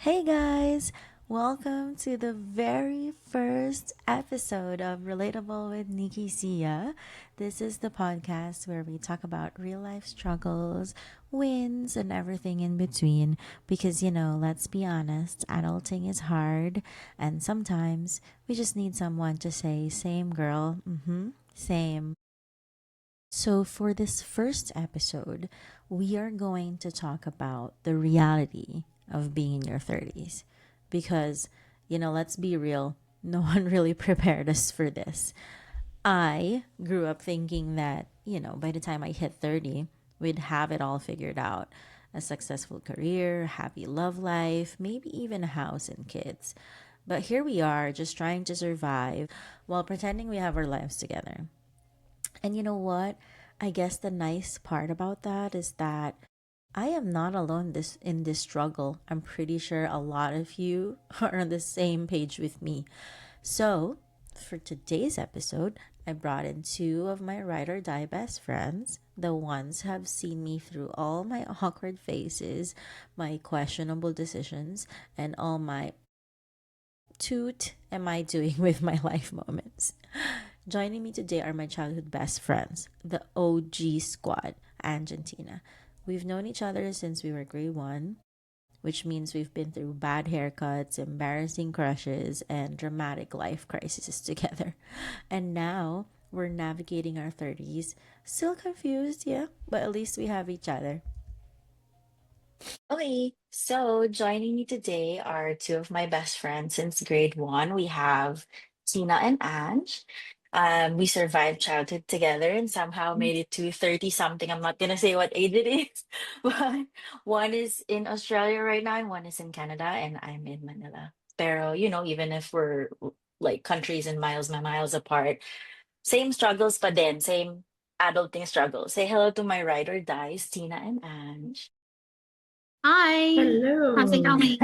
Hey guys, welcome to the very first episode of Relatable with Nikki Sia. This is the podcast where we talk about real life struggles, wins, and everything in between. Because, let's be honest, adulting is hard, and sometimes we just need someone to say, same girl, same. So, for this first episode, we are going to talk about the reality of being in your 30s. Because, let's be real, no one really prepared us for this. I grew up thinking that, by the time I hit 30, we'd have it all figured out: a successful career, happy love life, maybe even a house and kids. But here we are, just trying to survive while pretending we have our lives together. And you know what? I guess the nice part about that is that I am not alone in this struggle. I'm pretty sure a lot of you are on the same page with me. So, for today's episode, I brought in two of my ride or die best friends, the ones who have seen me through all my awkward phases, my questionable decisions, and all my toot am I doing with my life moments. Joining me today are my childhood best friends, the OG squad, Argentina. We've known each other since we were grade 1, which means we've been through bad haircuts, embarrassing crushes, and dramatic life crises together. And now we're navigating our 30s. Still confused, yeah, but at least we have each other. Okay, so joining me today are two of my best friends since grade 1. We have Tina and Ange. We survived childhood together and somehow made it to 30 something. I'm not gonna say what age it is, but one is in Australia right now and one is in Canada, and I'm in Manila. Pero, even if we're like countries and miles, my miles apart, same struggles pa din, same adulting struggles. Say hello to my ride or dies, Tina and Ange. Hi, how's it Hello. going?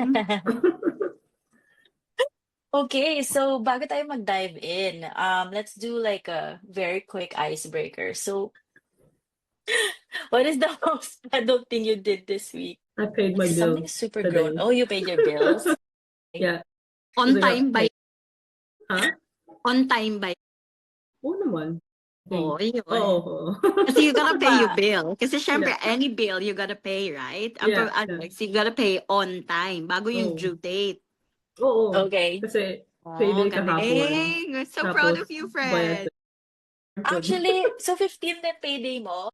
Okay, so bago tayo mag-dive in, let's do like a very quick icebreaker. So, what is the most adult thing you did this week? I paid Like my something bills super grown. today. Oh, you paid your bills? Okay. Yeah, because On I got time ba? paid. Huh? On time ba? Oo naman. Oo, Thanks. yun. Oo. Kasi you gotta pay your Diba? bill. Kasi syempre, Yeah, any bill you gotta pay, right? yeah, yeah. So you gotta pay on time, bago yung Oo. due date. Oo. Okay. Kasi Oh, payday kahapon. galing. We're so proud of Tapos you, bayad friend. ko. Actually, so 15 din payday mo?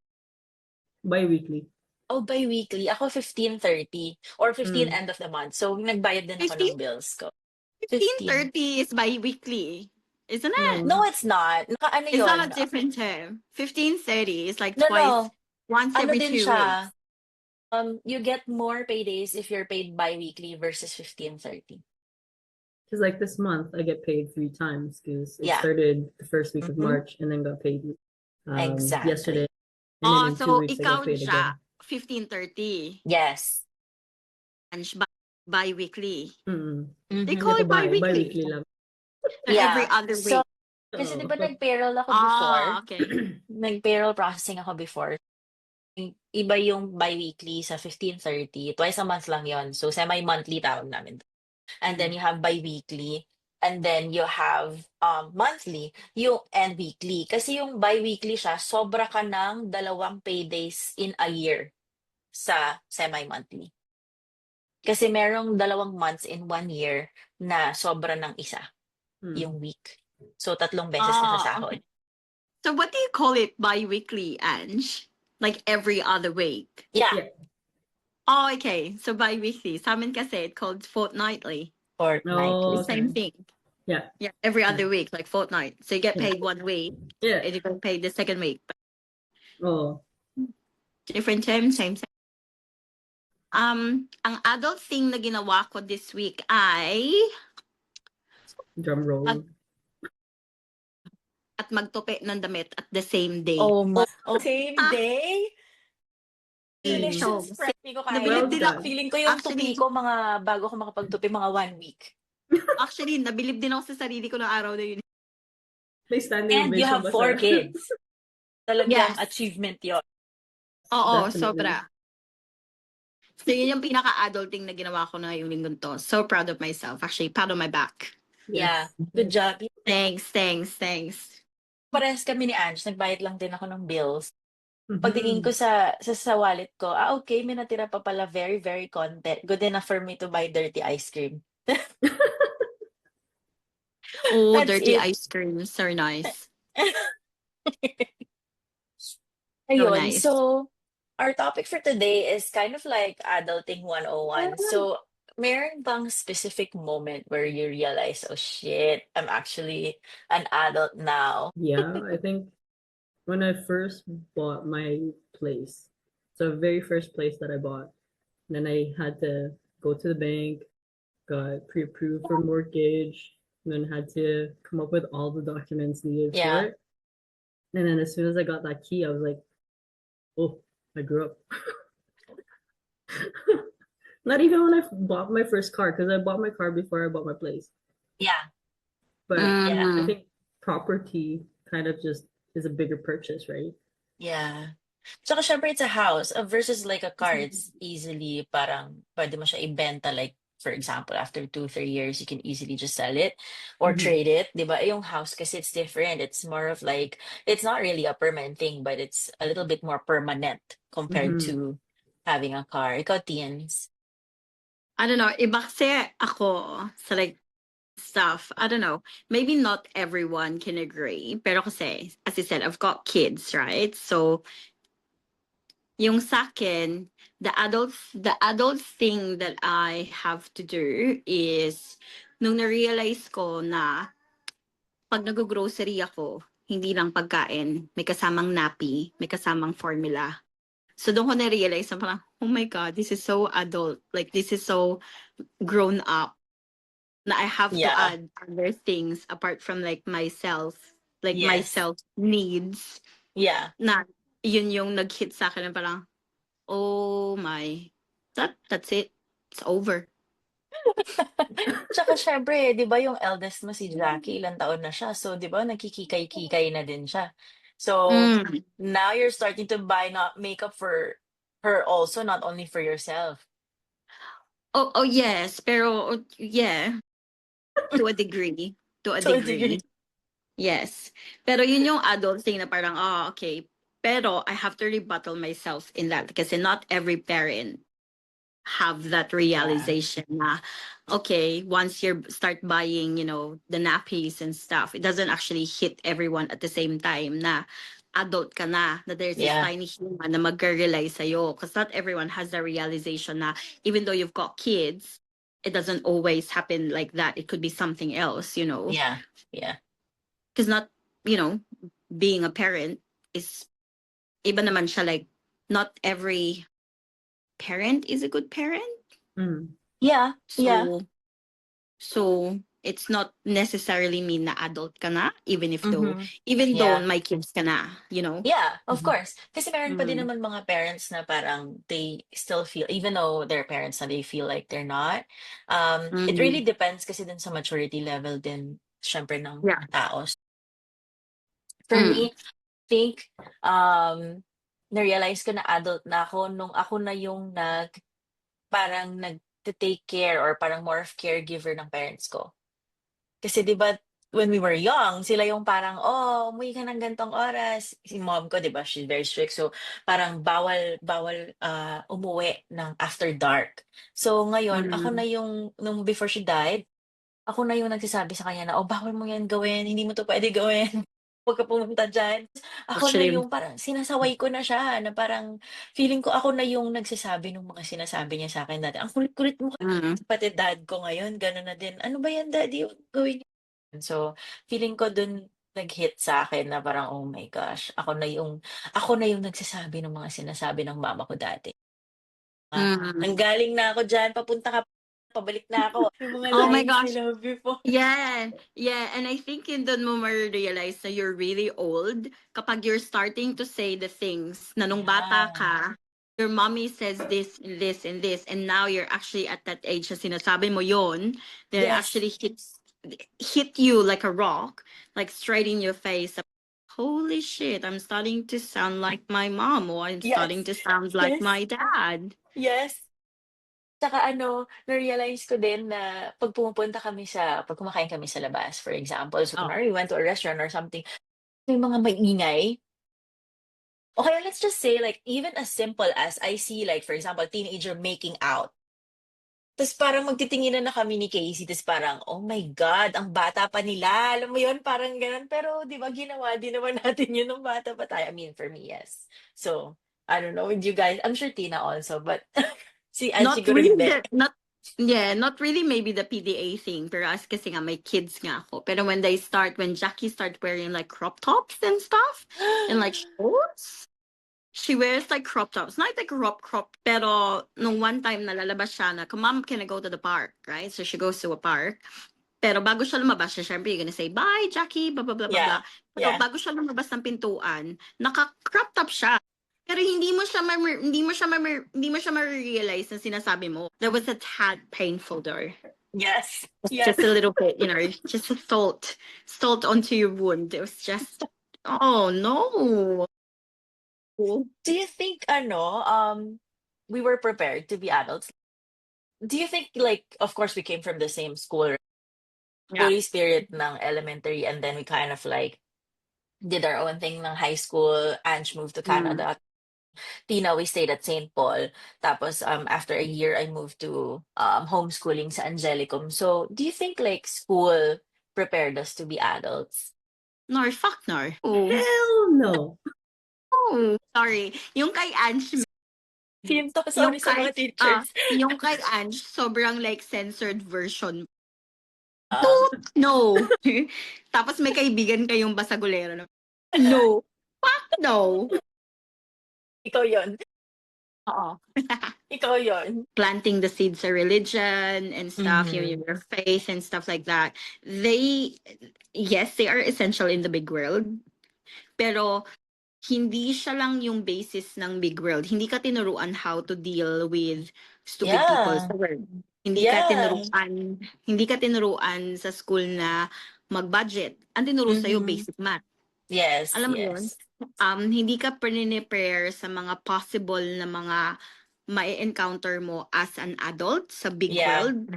Bi-weekly. Oh, bi-weekly. Ako 15/30 or 15 Mm. end of the month. So, nagbayad din ako 15, ng bills ko. 15. 15:30 is bi-weekly, isn't it? No, No. it's not. Naka-ano It's not yun? a different term. 15:30 is like No, twice, no. once Ano every din 2 weeks. siya? You get more paydays if you're paid bi-weekly versus 15/30. Because like this month, I get paid 3 times because it Yeah. started the first week of Mm-hmm. March and then got paid yesterday. Exactly. And then Oh, in two so weeks, I get ikaw paid again. siya, 15:30. Yes. Lunch bi-weekly. Mm. They Mm-hmm. call Ito it bi-weekly. bi-weekly lang. So every Yeah. other So, week. kasi di Oo. ba nag-payroll ako before? Ah, okay. Nag-payroll processing ako before. Iba yung bi-weekly sa 15/30. Twice a month lang yon. So, semi-monthly tawag namin. And then you have bi-weekly. And then you have monthly, yung and weekly. Kasi yung bi-weekly siya, sobra ka ng 2 paydays in a year sa semi-monthly. Kasi merong 2 months in 1 year na sobra ng isa, Mm. yung week. So, 3 beses ka Ah, sasahod. okay. So what do you call it bi-weekly, Ange? Like every other week? Yeah, Yeah. Oh, okay. So bi-weekly. Sa amin kasi it called fortnightly. fortnightly. The same Okay. thing. Yeah. Yeah, every other week, like fortnight. So you get Yeah. paid 1 week, Yeah. and you get paid the second week. Oh, Different term, same. Ang adult thing na ginawa ko this week ay drum roll. at magtupi ng damit at the same day. Oh my. Oh, same Ah, day? so, Congratulations, friend. Hindi ko kaya. nabilib Well din ako. done. Feeling ko yung tupi Actually, ko bago ko makapagtupi, mga 1 week. nabilib din ako sa sarili ko ng araw na yun. May standing And you ovation have ba 4 sa... kids. Talagang Yes. achievement yon. Oo, Definitely. sobra. So yun yung pinaka-adulting na ginawa ko na yung linggong to. So proud of myself. Actually, pat on my back. Yeah, Yes. good job. Thanks. Parehas kami ni Ange, nagbayad lang din ako ng bills. Pagtingin Mhm. ko sa wallet ko, okay, may natira pa pala very, very konti. Good enough for me to buy dirty ice cream. Oh, That's dirty it. ice creams are nice. So Ayun, nice. so our topic for today is kind of like adulting 101. So, meron bang specific moment where you realize, oh shit, I'm actually an adult now? Yeah, I think when I first bought my place, so very first place that I bought, then I had to go to the bank, got pre-approved for mortgage, and then had to come up with all the documents needed for Yeah. it. And then as soon as I got that key, I was like, oh, I grew up. Not even when I bought my first car, because I bought my car before I bought my place. Yeah. But Yeah. I Mhm. think property kind of just is a bigger purchase, right? Yeah. Tsaka syempre it's a house versus like a car. It's easily parang pwede mo siya ibenta like for example, after 2, 3 years, you can easily just sell it or Mhm. trade it. Di ba? Yung house kasi it's different. It's more of like, it's not really a permanent thing, but it's a little bit more permanent compared Mhm. to having a car. Ikaw, Tians. I don't know. Iba kasi ako sa like stuff. I don't know. Maybe not everyone can agree. Pero kasi, as I said, I've got kids, right? So, yung sa akin, the adult thing that I have to do is nung na-realize ko na pag nag-grocery ako, hindi lang pagkain, may kasamang nappy, may kasamang formula. So doon ko na-realize na parang, oh my God, this is so adult. Like, this is so grown up na I have to Yeah. add other things apart from like my Yes. self needs Yeah. na yun yung nag-hit sa akin na parang, oh my, that's it. It's over. Tsaka syempre, di ba yung eldest mo si Jackie, ilang taon na siya. So, di ba, nakikikay-kikay na din siya. So, Mm. now you're starting to buy not makeup for her also, not only for yourself. Oh, yes. Pero, yeah, to a degree. To a To a degree. degree. Yes. Pero yun yung adult thing na parang, okay. Pero I have to rebuttal myself in that kasi not every parent have that realization na, okay, once you start buying, the nappies and stuff, it doesn't actually hit everyone at the same time na adult ka na there's this Yeah. tiny human na mag-realize sa'yo. Because not everyone has the realization na even though you've got kids, it doesn't always happen like that. It could be something else, Yeah. Yeah. because not, being a parent is iba naman siya, like not every parent is a good parent. Mhm. Yeah. Yeah. So it's not necessarily mean na adult ka na even though Mm-hmm. Yeah. my kids ka na. Yeah, of Mhm. course. Kasi meron pa din Mm. naman mga parents na parang they still feel, even though they're parents na they feel like they're not. It really Mm. depends kasi din sa maturity level din, syempre, ng Yeah. tao. For Mm. me, think, na-realize ko na adult na ako nung ako na yung parang nag-take care or parang more of caregiver ng parents ko. Kasi 'di ba when we were young, sila yung parang, "Oh, umuwi ka ng gan'tong oras." Si mom ko 'di ba, she's very strict. So, parang bawal bawal, umuwi ng after dark. So, ngayon ako na Mm. yung nung before she died, ako na yung nagsasabi sa kanya na, "Oh, bawal mo 'yan gawin, hindi mo 'to puwede gawin. Huwag ka pumunta diyan." Ako na Actually, yung parang sinasaway ko na siya na parang feeling ko ako na yung nagsasabi nung mga sinasabi niya sa'kin dati, "Ang kulit-kulit mo." mm. Pati dad ko ngayon gano'n na din, "Ano ba 'yan daddy, huwag gawin." So, feeling ko dun nag-hit sa'kin na parang, oh my gosh, ako na yung nagsasabi ng mga sinasabi ng mama ko dati. Mm. "Nanggaling na ako diyan, papunta ka pabalik na ako." Yung mga Oh my lines gosh. nila before. Yeah, and I think yun dun mo ma-realize na you're really old kapag you're starting to say the things na nung bata Yeah. ka, your mommy says this and this and this, and now you're actually at that age na sinasabi mo yon, then it Yes. actually hit you like a rock, like straight in your face. Holy shit, I'm starting to sound like my mom, or I'm starting Yes. to sound like Yes. my dad. Yes. Tsaka na-realize ko din na pag kumakain kami sa labas, for example, so Oh. kunwari we went to a restaurant or something, may mga maingay. Okay, let's just say like even as simple as I see like for example, teenager making out. Tapos parang magtitinginan na kami ni Casey, tapos parang, oh my God, ang bata pa nila. Alam mo yun, parang ganun. Pero di ba ginawa din naman natin yun nung bata pa tayo. I mean, for me, yes. So, I don't know with you guys. I'm sure Tina also, but si Ann Not siguro really hindi. not really maybe the PDA thing. Pero as kasi nga, may kids nga ako. Pero when Jackie start wearing like crop tops and stuff, and like shorts, she wears like crop tops. Not like crop, pero nung one time nalalabas siya na, Mom, can I go to the park? Right? So she goes to a park. Pero bago siya lumabas, syempre, you're gonna say, bye, Jackie, blah, blah, blah, blah, Yeah. blah. Pero Yeah. bago siya lumabas ng pintuan, naka-crop top siya. Pero hindi mo siya ma-realize na sinasabi mo. There was a tad painful there. Yes. Yes. Just a little bit, just a salt onto your wound. It was just, oh no. Do you think, we were prepared to be adults? Do you think, like, of course, we came from the same school, Yeah. Holy Spirit ng elementary, and then we kind of like did our own thing ng high school. Ange moved to Canada. Tina, we stayed at St. Paul. Tapos, after a year, I moved to homeschooling sa Angelicum. So, do you think like school prepared us to be adults? No, fuck no. Oh, Hell no. sorry. Yung kay Ange, Sorry sa mga teachers. yung kay Ange, sobrang like censored version. Ah, No. Tapos may kaibigan kayong basagulero na, no. Fuck no. ikaw yon. Oo. Ikaw yon. Planting the seeds of religion and stuff, Mhm. your faith and stuff like that. Yes, they are essential in the big world. Pero hindi siya lang yung basis ng big world. Hindi ka tinuruan how to deal with stupid people Yeah. sa world. Hindi ka tinuruan sa school na mag-budget. Ang tinuro sa'yo, Mhm. basic math. Yes. Alam mo yun? Yes. Hindi ka prepare sa mga possible na mga ma-encounter mo as an adult sa big Yeah. world.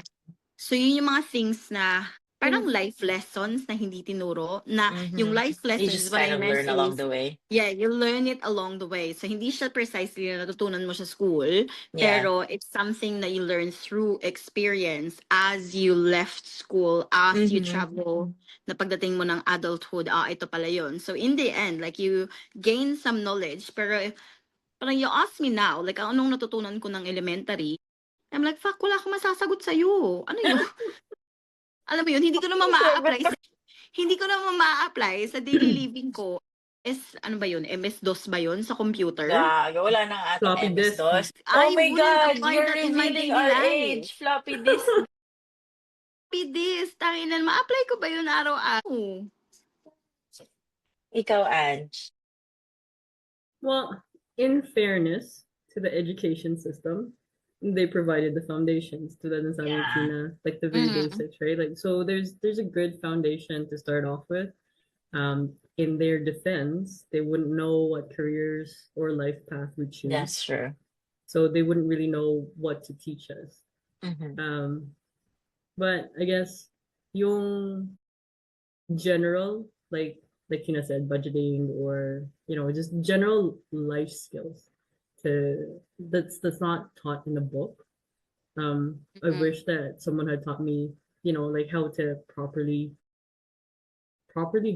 So yun yung mga things na parang life lessons na hindi tinuro, na yung Mhm. life You lessons, just what kind I of meant learn along is, the way. yeah, you learn it along the way. So hindi siya precisely na natutunan mo sa school, Yeah. pero it's something that you learn through experience as you left school, as you Mhm. travel, na pagdating mo ng adulthood, ito pala yun. So in the end, like you gain some knowledge, pero parang you ask me now, like anong natutunan ko ng elementary, I'm like, fuck, wala akong masasagot sa'yo. Ano yun? Alam mo yun, hindi ko naman ma-apply sa daily living ko. Ano ba yun? MS-DOS ba yun sa computer? Gago, wala na nga atong Floppy disk. MS-DOS. I Oh my wouldn't God, apply you're that in my revealing daily our life. age. Floppy disk. This, tanginan, ma-apply ko ba yun araw-araw? Ikaw, Ange. Well, in fairness to the education system, they provided the foundations to the Yeah. Tina, like the very Mhm. basics, right? Like so there's a good foundation to start off with. In their defense, they wouldn't know what careers or life path we choose. That's true. So they wouldn't really know what to teach us. Mhm. But I guess yung general, like Tina said, budgeting or just general life skills that's not taught in a book. I Mhm. wish that someone had taught me, like how to properly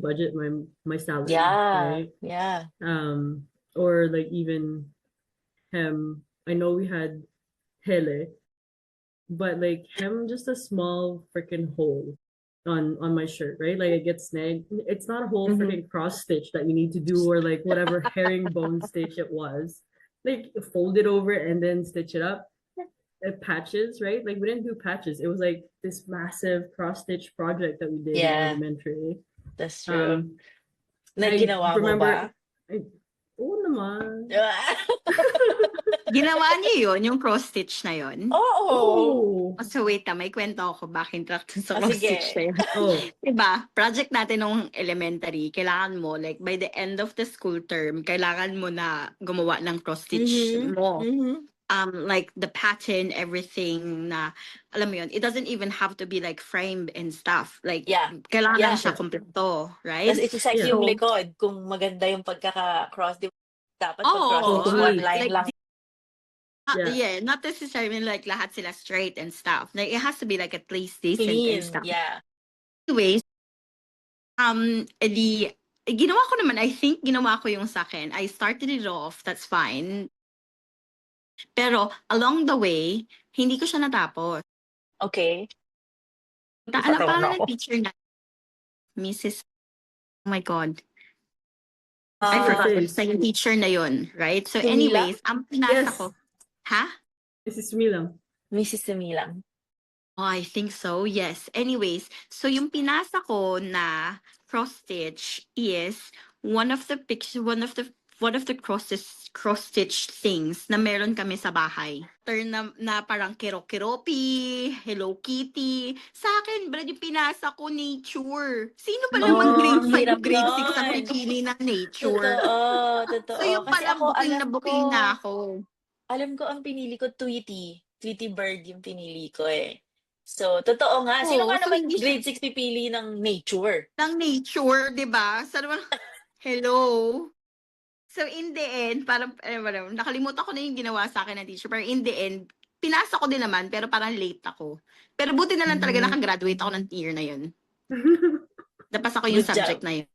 budget my salary, Yeah. right? Yeah. Or like even I know we had hele, but like just a small freaking hole on my shirt, right? Like it gets snagged. It's not a whole Mhm. freaking cross stitch that you need to do or like whatever herringbone stitch it was. Like fold it over and then stitch it up. Patches, right? Like we didn't do patches. It was like this massive cross stitch project that we did in Yeah. elementary. That's true. I Ginawa mo ba? Oo naman. Ginawa niyo yun, yung cross-stitch na yun? Oo. Oh. So wait, may kwento ako bakit sa Ah, cross-stitch na sige. yun. Oh. Diba, project natin nung elementary, kailangan mo, like, by the end of the school term, kailangan mo na gumawa ng cross-stitch Mhm. mo. Mhm. like the pattern, everything na, alam mo yun, it doesn't even have to be like framed and stuff. Like, Yeah. kailangan lang Yeah. siya kompleto, right? Tapos i-check Yeah. yung So, likod kung maganda yung pagkaka-cross. Dapat oo, pag-cross stitch, Totally. one line like, lang. Yeah. not necessarily like lahat sila straight and stuff. Like, it has to be like at least decent and Clean. stuff. Yeah. Anyways, ginawa ko naman, I think ginawa ko yung sa akin. I started it off, that's fine. Pero along the way, hindi ko siya natapos. Okay. Alam pangalan ng teacher na, Mrs. Oh my God. I forgot Mrs. basta yung teacher na yun, right? So Sumila? anyways, ang pinasa Yes. ko, ha? Mrs. Milam. Mrs. Sumilang. Oh, I think so, yes. Anyways, so yung pinasa ko na cross stitch is one of the cross stitch things na meron kami sa bahay. Turn na parang Kirokiropi, Hello Kitty. Sa akin, Brad, yung pinasa ko nature. Sino ba naman grade 5 hirap grade 6 ang nun. pipili ng nature? Totoo. So yung Kasi parang ako, booking alam na ko, booking na ako. alam ko ang pinili ko, Tweety. Tweety Bird yung pinili ko eh. So, totoo nga. Sino Oo, nga so naman hindi siya grade 6 pipili ng nature? ng nature, di ba? Sa naman, hello? So in the end, parang, nakalimutan ko na yung ginawa sa akin ng teacher. Pero in the end, pinasa ko din naman, pero parang late ako. Pero buti na lang talaga nakagraduate ako ng year na yun. Napasa ko yung Good subject job. na yun.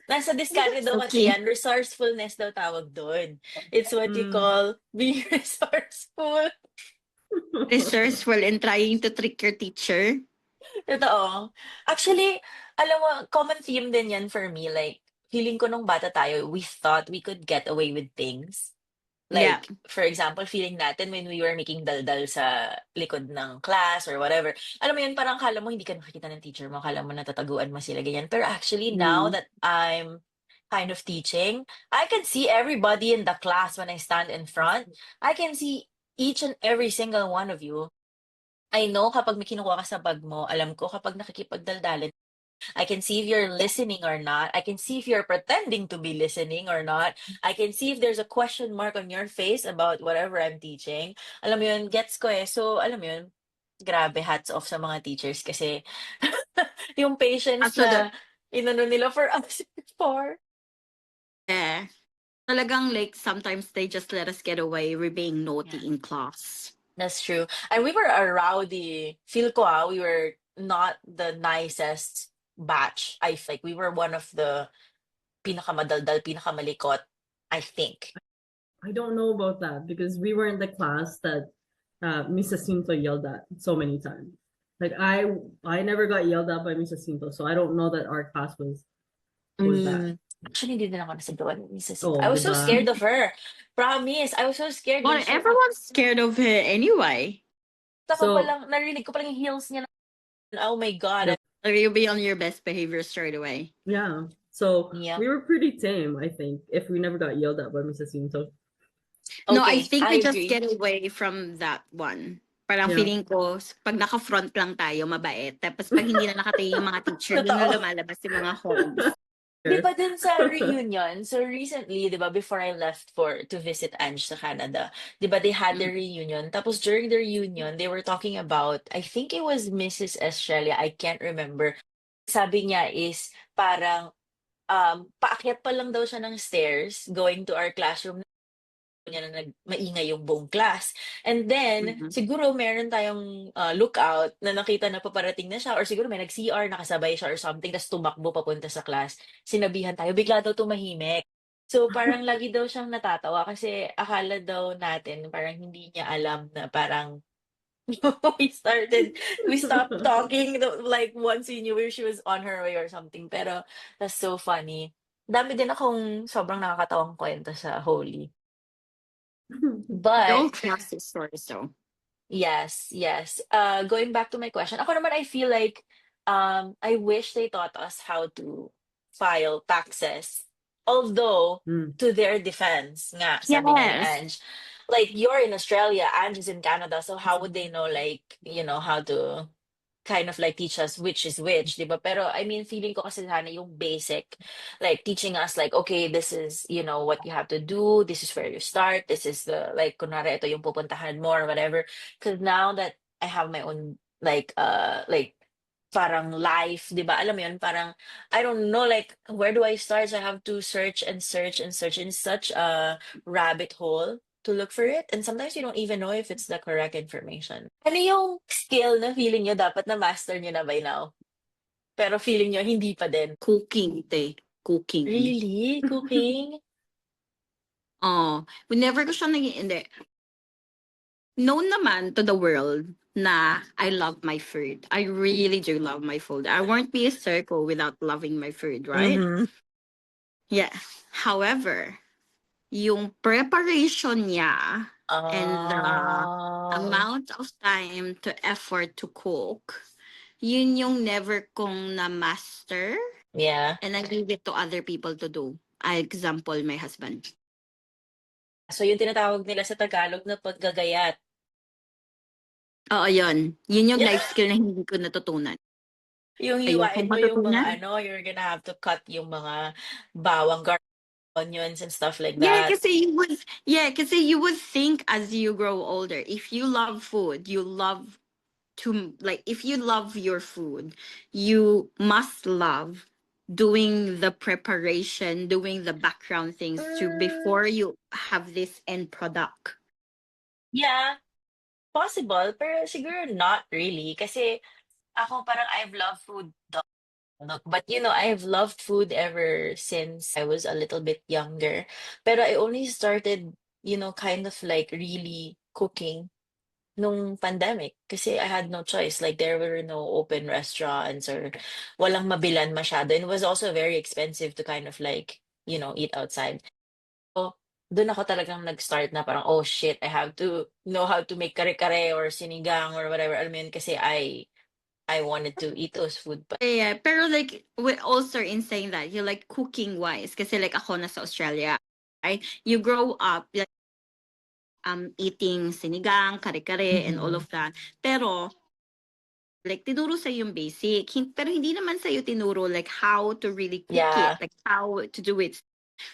Nasa diskarte daw kasi Okay. yan. Resourcefulness daw tawag doon. It's what you Mm. call being resourceful. Resourceful and trying to trick your teacher. Totoo. Actually, alam mo, common theme din yan for me. Like, feeling ko nung bata tayo, we thought we could get away with things. Yeah. Like, for example, feeling natin when we were making daldal sa likod ng class or whatever. Alam mo yun, parang kala mo hindi ka nakikita ng teacher mo, kala mo natataguan mo sila, ganyan. Pero actually, now that I'm kind of teaching, I can see everybody in the class when I stand in front. I can see each and every single one of you. I know kapag may kinukuha ka sa bag mo, alam ko kapag nakikipagdaldalan, I can see if you're listening or not. I can see if you're pretending to be listening or not. I can see if there's a question mark on your face about whatever I'm teaching. Alam mo yun, gets ko eh. So, alam mo yun, grabe, hats off sa mga teachers kasi yung patience So na inano nila for us before. yeah. Talagang like sometimes they just let us get away with being naughty Yeah. in class. That's true. And we were a rowdy, feel ko we were not the nicest batch. I think we were one of the pinakamadaldal, pinakamalikot, I think. I don't know about that because we were in the class that Mrs. Cinto yelled at so many times. Like I never got yelled at by Mrs. Cinto, so I don't know that our class was that. Actually, hindi din ako nasagawa ni Mrs. Oh, I was so diba? scared of her. Promise, I was so scared. Well, when she- everyone's scared of her anyway. Saka So- palang, narinig ko palang yung heels niya. Oh my God. Like, you'll be on your best behavior straight away. Yeah. So Yeah. we were pretty tame, I think, if we never got yelled at by Mrs. Cinto. No, I Okay, think we just agree. get away from that one. Parang Yeah. feeling ko, pag naka-front lang tayo, mabait. Tapos pag hindi na nakatayo yung mga teacher, doon na Totoo. lumalabas yung mga homes. Di ba din sa reunion, so recently, di ba, before I left to visit Ange sa Canada, di ba, they had their reunion. Tapos during the reunion, they were talking about, I think it was Mrs. Estrella, I can't remember. Sabi niya is parang, paakyat pa lang daw siya ng stairs going to our classroom niya na maingay yung buong class. And then, siguro meron tayong lookout na nakita na paparating na siya or siguro may nag-CR, nakasabay siya or something, tapos tumakbo papunta sa class. Sinabihan tayo, bigla daw tumahimik. So, parang lagi daw siyang natatawa kasi akala daw natin, parang hindi niya alam na parang we stopped talking like once we knew she was on her way or something. Pero that's so funny. Dami din akong sobrang nakakatawang kwento sa Holy. But They're all classic stories though. yes. Going back to my question, ako naman I feel like I wish they taught us how to file taxes. Although to their defense, nga sabi nga ni Yes. Ange, like you're in Australia, Ange is in Canada, so how would they know like, you know, how to kind of like teach us which is which, di ba? Pero I mean, feeling ko kasi sana yung basic, like teaching us like, okay, this is, what you have to do. This is where you start. This is the, like, kunwari, ito yung pupuntahan mo or whatever. Because now that I have my own, like, parang life, di ba? Alam mo yun, parang, I don't know, like, where do I start? So I have to search and search and search in such a rabbit hole to look for it. And sometimes you don't even know if it's the correct information. Ano yung skill na feeling nyo dapat na master nyo na by now? Pero feeling nyo hindi pa din. Cooking, te. Cooking. Really? Cooking? Oh, whenever ko siya hindi. Known naman to the world na I love my food. I really do love my food. I won't be a circle without loving my food, right? Mhm. Yeah. However, yung preparation niya and the amount of time to effort to cook, yun yung never kong na-master Yeah. and I leave it to other people to do. Example, my husband. So yung tinatawag nila sa Tagalog na paggagayat. Oo, yun. Yun yung life skill na hindi ko natutunan. Yung Ayokong hiwain mo yung matutunan. mga you're gonna have to cut yung mga bawang, onions and stuff like Yeah, that. kasi you would think as you grow older, if you love food, you love to, like, if you love your food, you must love doing the preparation, doing the background things to before you have this end product. Yeah, possible, pero siguro not really. Kasi ako parang I've loved food, but I've loved food ever since I was a little bit younger. Pero I only started, kind of like really cooking nung pandemic kasi I had no choice. Like there were no open restaurants or walang mabilan masyado. And it was also very expensive to kind of like, eat outside. So, doon ako talagang nag-start na parang, oh shit, I have to know how to make kare-kare or sinigang or whatever. Alam mo yun, kasi I wanted to eat those food. But Yeah, pero like, we also in saying that, you like cooking wise, kasi like ako nasa Australia, right? You grow up like eating sinigang, kare-kare, and all of that. Pero like tinuro sa yung basic, pero hindi naman sa tinuro like how to really cook yeah, it, like how to do it.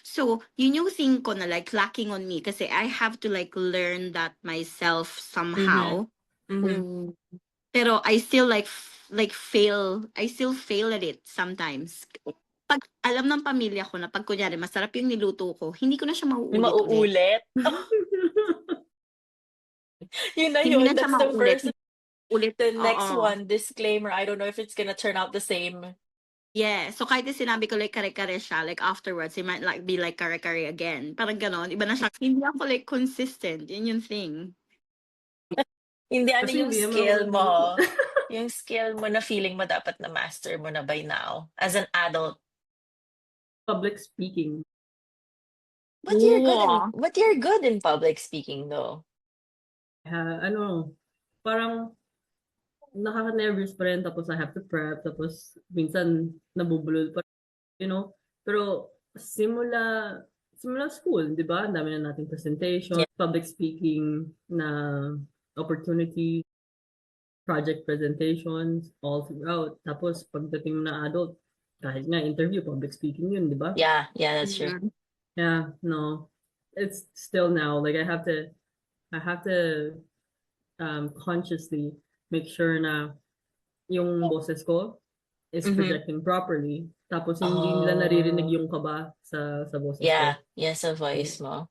So, yun yung thing ko na like lacking on me kasi I have to like learn that myself somehow. mhm. Pero I still fail. I still fail at it sometimes. Pag alam ng pamilya ko na pag kunyari masarap yung niluto ko, hindi ko na siya mauulit ulit. Mauulit. Yun na Hindi yun. na siya That's the mauulit. first. Ulit. The next Oo. one, disclaimer, I don't know if it's gonna turn out the same. Yeah. So kahit sinabi ko like kare-kare siya, like afterwards, it might like be like kare-kare again. Parang ganon. Iba na siya. Hindi ako like consistent. Yun yung thing. Hindi, ano Kasi yung hindi naman ako skill mo? nagluto. Yung skill mo na feeling mo dapat na master mo na by now as an adult. Public speaking. But Wow. you're good in public speaking though. Parang nakaka-nervous pa rin, tapos I have to prep, tapos minsan nabubulol pa, pero simula school, di ba? Ang dami na nating presentation, public speaking na opportunity, project presentations, all throughout. Tapos pagdating mo na adult, kahit nga interview, public speaking yun, di ba? Yeah, that's true. Mhm. Yeah, no. It's still now, like I have to consciously make sure na yung boses ko is projecting properly. Tapos hindi nila naririnig yung kaba sa boses Yeah, ko. yes, a voice mo.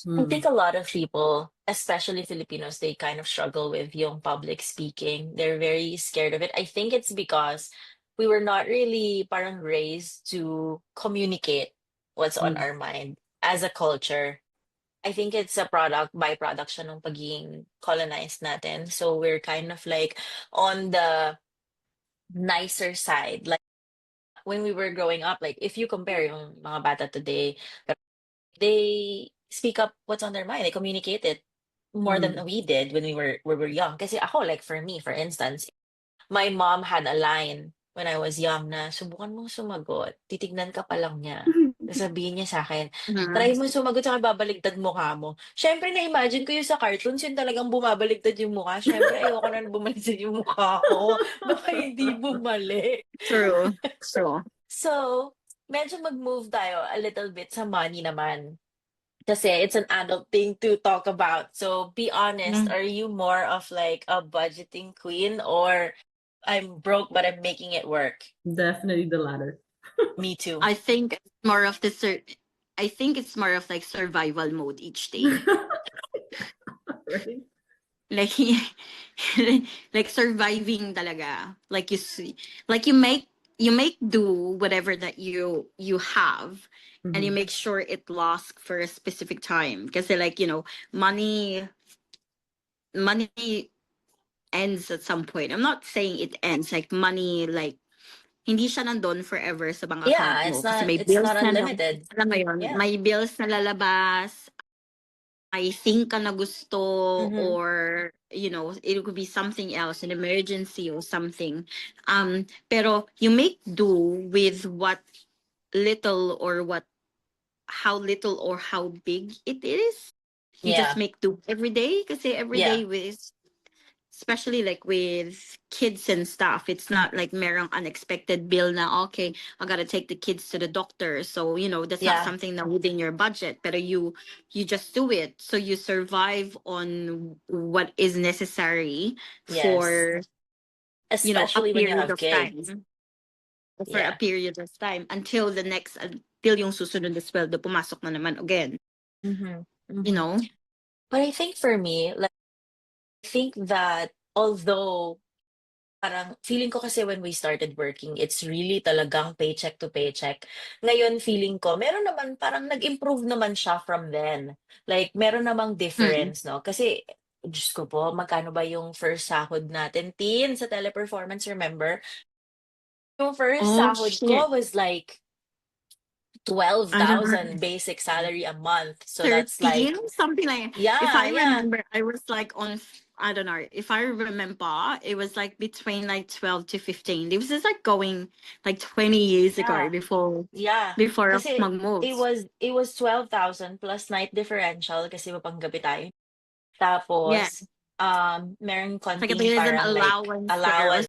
I think a lot of people, especially Filipinos, they kind of struggle with yung public speaking. They're very scared of it. I think it's because we were not really parang raised to communicate what's on our mind as a culture. I think it's a byproduct siya ng pagiging colonized natin. So we're kind of like on the nicer side. Like when we were growing up, like if you compare yung mga bata today, they speak up what's on their mind. They communicate it more than we did when we were young. Kasi ako, like for me, for instance, my mom had a line when I was young na subukan mong sumagot, titignan ka pa lang niya. Sabihin niya sa akin, Mhm. try mo sumagot sa babaligtad mukha mo. Siyempre, na-imagine ko yung sa cartoons, yun talagang bumabaligtad yung mukha. Siyempre, ayoko na bumaliktad yung mukha ko. Baka hindi bumalik. True. True. So, medyo mag-move tayo a little bit sa money naman. Kasi it's an adult thing to talk about. So, be honest, Mm. are you more of like a budgeting queen or I'm broke but I'm making it work? Definitely the latter. Me too. I think it's more of I think it's more of like survival mode each day. Right? Like like surviving talaga. Like like you make do whatever that you have, and you Mhm. make sure it lasts for a specific time. Kasi like, money ends at some point. I'm not saying it ends, like money, like hindi siya nandun forever sa bank account Yeah, mo kasi may it's bills not na unlimited. alam mo yun, Yeah. may bills na lalabas, I think ka na gusto, Mhm. or it could be something else, an emergency or something. Pero you make do with what little or how little or how big it is. You Yeah. just make do every day kasi every Yeah. day with, especially like with kids and stuff, it's not like merong unexpected bill na, okay, I gotta take the kids to the doctor, so that's not Yeah. something that within your budget, but you just do it, so you survive on what is necessary Yes. for a Especially when you period have of time, kids. for a Yeah. period of time until yung susunod na sweldo pumasok na naman again, Mhm. you Mhm. know. But I think for me, like, I think that although parang feeling ko kasi when we started working, it's really talagang paycheck to paycheck. Ngayon, feeling ko, meron naman parang nag-improve naman siya from then. Like, meron namang Mm. difference, no? Kasi, Diyos ko po, magkano ba yung first sahod natin, teen, sa teleperformance, remember? Yung first Oh sahod shit, ko was like I don't know. 12,000 basic salary a month. So that's 13, like, something like, if yeah, I yeah, remember, I was like I don't know, if I remember, it was like between like 12 to 15. This was like going like 20 years ago yeah, before yeah. before ako Kasi mag-move. it was 12,000 plus night differential kasi mapanggabi tayo. Yeah, Tapos, meron it's like konting there is an parang like allowance there. allowance,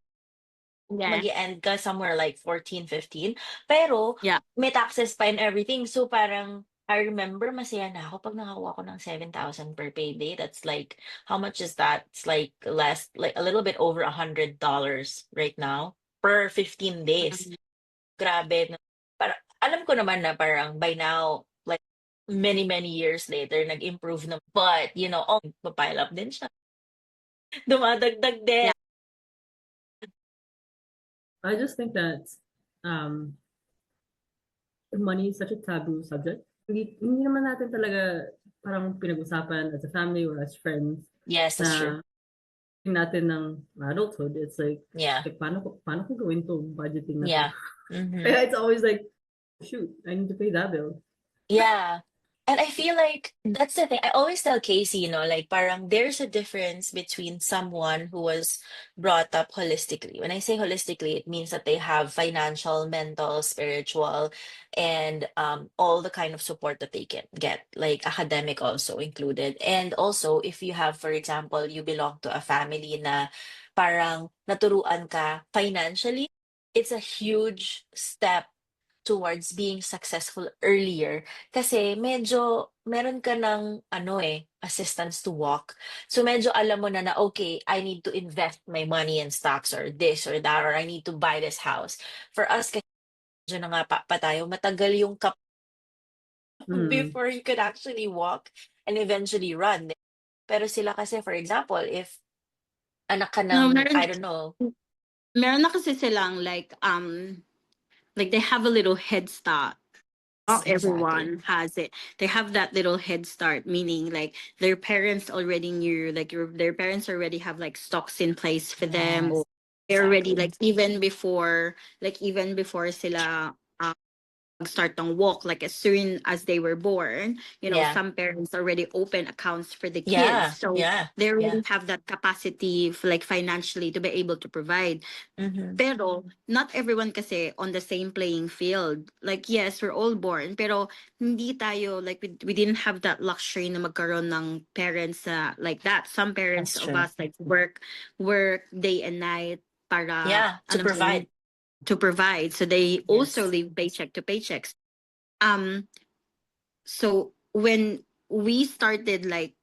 Yeah, mag-end ka somewhere like 14, 15. Pero, yeah. may taxes pa and everything. So, parang, I remember masaya na ako pag nakakuha ko ng 7,000 per payday. That's like, how much is that? It's like less, like a little bit over $100 right now per 15 days. Mm. Grabe. Para, alam ko naman na parang by now, like many, many years later, nag-improve na. But, papile up din siya. Dumadagdag din. Yeah. I just think that um, money is such a taboo subject. Hindi naman natin talaga parang pinag-usapan as a family or as friends Yes, that's true. na natin ng adulthood. It's like Yeah. paano ko gawin to budgeting na to? Yeah. Mhm. Kaya it's always like, shoot, I need to pay that bill. Yeah. And I feel like that's the thing. I always tell Casey, like parang there's a difference between someone who was brought up holistically. When I say holistically, it means that they have financial, mental, spiritual, and all the kind of support that they can get, like academic also included. And also, if you have, for example, you belong to a family na parang naturuan ka financially, it's a huge step towards being successful earlier kasi medyo meron ka ng assistance to walk. So medyo alam mo na okay, I need to invest my money in stocks or this or that, or I need to buy this house. For us kasi medyo na nga pa tayo, matagal yung Mm. before you could actually walk and eventually run. Pero sila kasi, for example, if anak ka No, ng, I don't know, meron na kasi silang like they have a little head start. Not exactly. everyone has it. They have that little head start, meaning like their parents already knew, like their parents already have like stocks in place for them, Yes, or they're already exactly. like even before sila start ng walk like as soon as they were born. Yeah. Some parents already open accounts for the kids, Yeah. so Yeah. they Yeah. already have that capacity like financially to be able to provide. Mm-hmm. Pero not everyone kasi on the same playing field. Like yes, we're all born, pero hindi tayo like we didn't have that luxury na magkaroon ng parents like that. Some parents That's of true. us like work day and night para Yeah. To ano ba yun? provide. To provide. So they also Yes. live paycheck to paychecks. So when we started like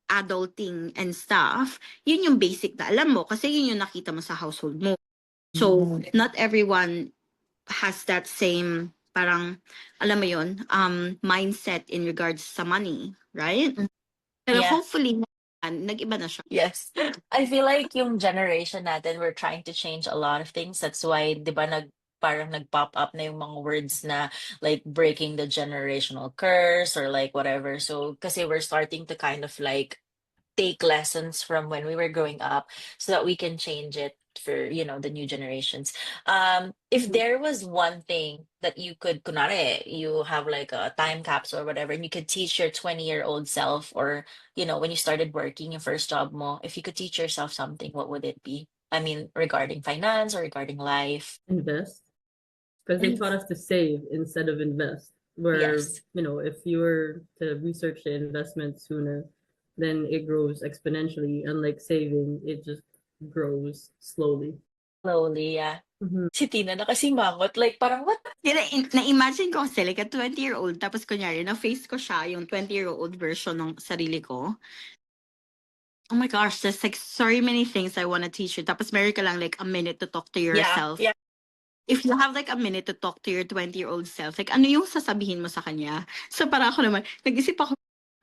adulting and stuff, yun yung basic na alam mo kasi yun yung nakita mo sa household mo. So not everyone has that same parang alam mo yun, mindset in regards sa money, right? Pero Yeah. hopefully nag-iba na siya. Yes. I feel like yung generation natin, we're trying to change a lot of things. That's why, di ba, parang nag-pop up na yung mga words na like breaking the generational curse or like whatever. So, kasi we're starting to kind of like take lessons from when we were growing up so that we can change it for the new generations. If there was one thing that you could kunwari, you have like a time capsule or whatever, and you could teach your 20-year-old self, or when you started working your first job mo, if you could teach yourself something, what would it be? I mean, regarding finance or regarding life? Invest, because they taught us to save instead of invest. Where, Yes. if you were to research the investment sooner, then it grows exponentially. Unlike saving, it just grows slowly. Slowly, yeah. Mhm. Si Tina nakasimangot, like parang what? Na-imagine ko kasi like a 20-year-old tapos kunyari na-face ko siya yung 20-year-old version ng sarili ko. Oh my gosh, there's like so many things I want to teach you. Tapos meron ka lang like a minute to talk to yourself. Yeah. If you have like a minute to talk to your 20-year-old self, like ano yung sasabihin mo sa kanya? So para ako naman, nag-isip ako,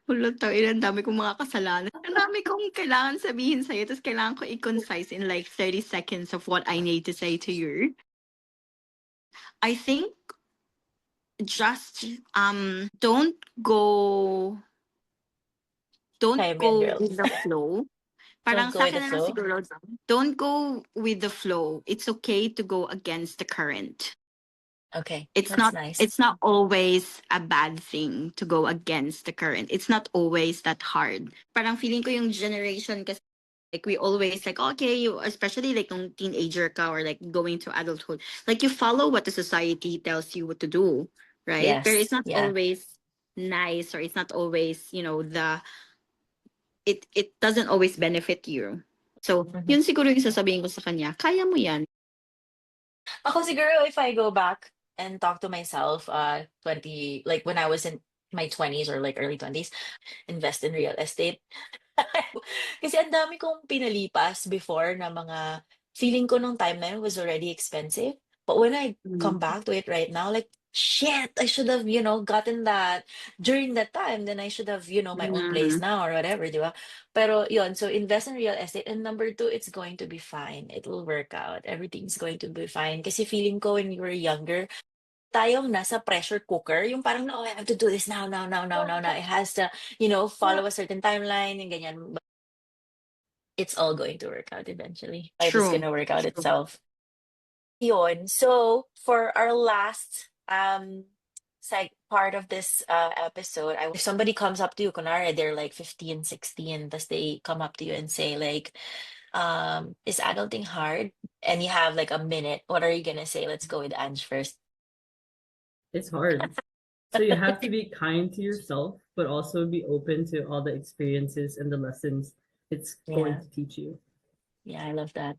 hulot to, ang dami kong mga kasalanan. Ang dami kong kailangan sabihin sa'yo, tapos kailangan ko i-concise in like 30 seconds of what I need to say to you. I think just don't go Okay, girl. with the flow. Parang Don't go sa with the akin na lang flow. siguro, don't go with the flow. It's okay to go against the current. Okay, It's that's not nice. it's not always a bad thing to go against the current. It's not always that hard. Parang feeling ko yung generation kasi like we always like okay, you especially like nung teenager ka or like going to adulthood, like you follow what the society tells you what to do, right? But it's Yes. not Yeah. always nice, or it's not always, it doesn't always benefit you. So, Mhm. yun siguro yung sasabihin ko sa kanya, kaya mo yan. Ako siguro, if I go back and talk to myself, 20, like when I was in my 20s or like early 20s, invest in real estate. Kasi ang dami kong pinalipas before na mga feeling ko nung time na yun was already expensive. But when I come back to it right now, like, shit, I should have, gotten that during that time. Then I should have, my own place now or whatever, di ba? Pero yun, so invest in real estate. And number two, it's going to be fine. It will work out. Everything's going to be fine. Kasi feeling ko when you were younger, tayong nasa pressure cooker, yung parang, no, I have to do this now, now, now, now, now, now. It has to, follow a certain timeline and ganyan. But it's all going to work out eventually. Life is True. going to work out itself. Yun. So for our last part of this episode, if somebody comes up to you, kunwari, they're like 15, 16, thus they come up to you and say like, is adulting hard? And you have like a minute. What are you gonna say? Let's go with Ange first. It's hard. So you have to be kind to yourself, but also be open to all the experiences and the lessons it's going Yeah. to teach you. Yeah, I love that.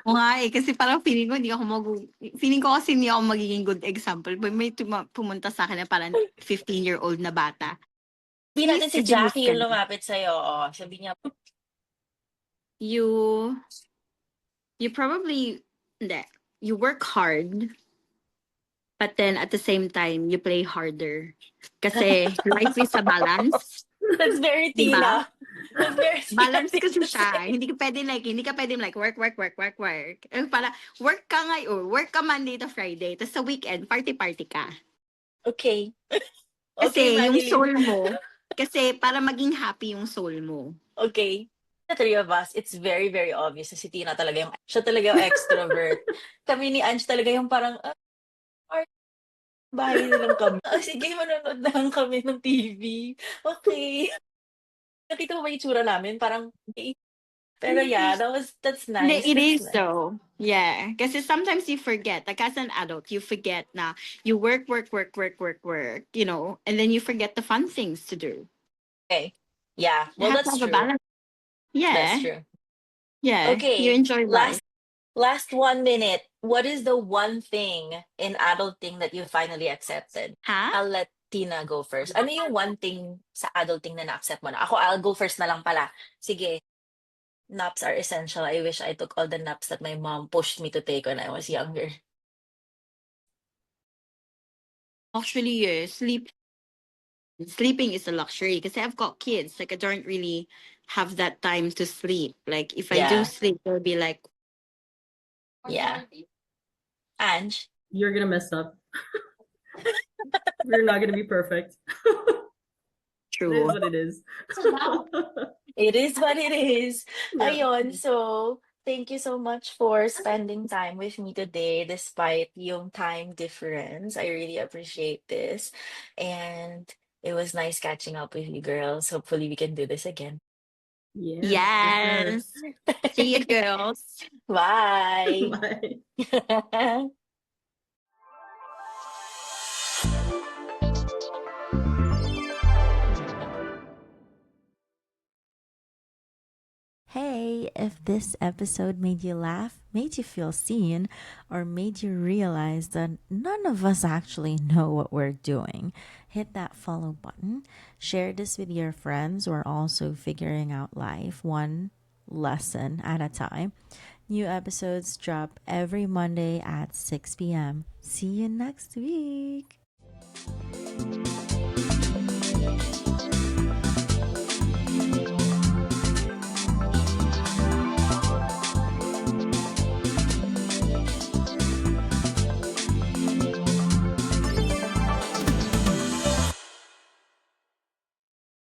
Oo nga kasi parang feeling ko kasi hindi ako magiging good example. But may pumunta sa akin na parang 15-year-old na bata. Hindi natin si Please, Jackie yung ka na. lumapit sa'yo. Oh, sabi niya, You probably, hindi, you work hard, but then at the same time, you play harder. Kasi life is a balance. that's very Diba? Tina. That's very Balance Tina kasi to siya. say. Hindi ka pwede like work. Para work ka ngayon, work ka Monday to Friday, tapos sa weekend, party ka. Okay. Kasi Okay, yung Manilyn. soul mo, kasi para maging happy yung soul mo. Okay. The three of us, it's very, very obvious na si Tina talaga siya talaga yung extrovert. Kami ni Ange talaga yung parang, bahay na lang kami. Sige, manonood na lang kami ng TV. Okay. Nakita mo ba yung itsura namin? Parang, eh, pero yeah, that's nice. It That's is nice. so. Yeah. Because sometimes you forget, like as an adult, you forget now. You work, work, work, work, work, work, and then you forget the fun things to do. Okay. Yeah. You Well, have to that's have a true. balance. That's Yeah. true. Yeah. You Okay. enjoy life. Last 1 minute. What is the one thing in adulting that you finally accepted? Huh? I'll let Tina go first. Ano yung one thing sa adulting na na-accept mo na? Ako, I'll go first na lang pala. Sige. Naps are essential. I wish I took all the naps that my mom pushed me to take when I was younger. Actually, yeah, sleeping is a luxury because I've got kids. Like I don't really have that time to sleep. Like if I do Yeah. sleep, it'll be like Yeah. Ange? You're gonna mess up. We're not gonna be perfect. It is true. what it is. It is what it is. Yeah. Ayun, so thank you so much for spending time with me today despite yung time difference. I really appreciate this. And it was nice catching up with you girls. Hopefully we can do this again. Yes, for sure. Yes. See you, girls. Bye. Bye. Hey, if this episode made you laugh, made you feel seen, or made you realize that none of us actually know what we're doing, hit that follow button. Share this with your friends who are also figuring out life one lesson at a time. New episodes drop every Monday at 6 p.m. See you next week.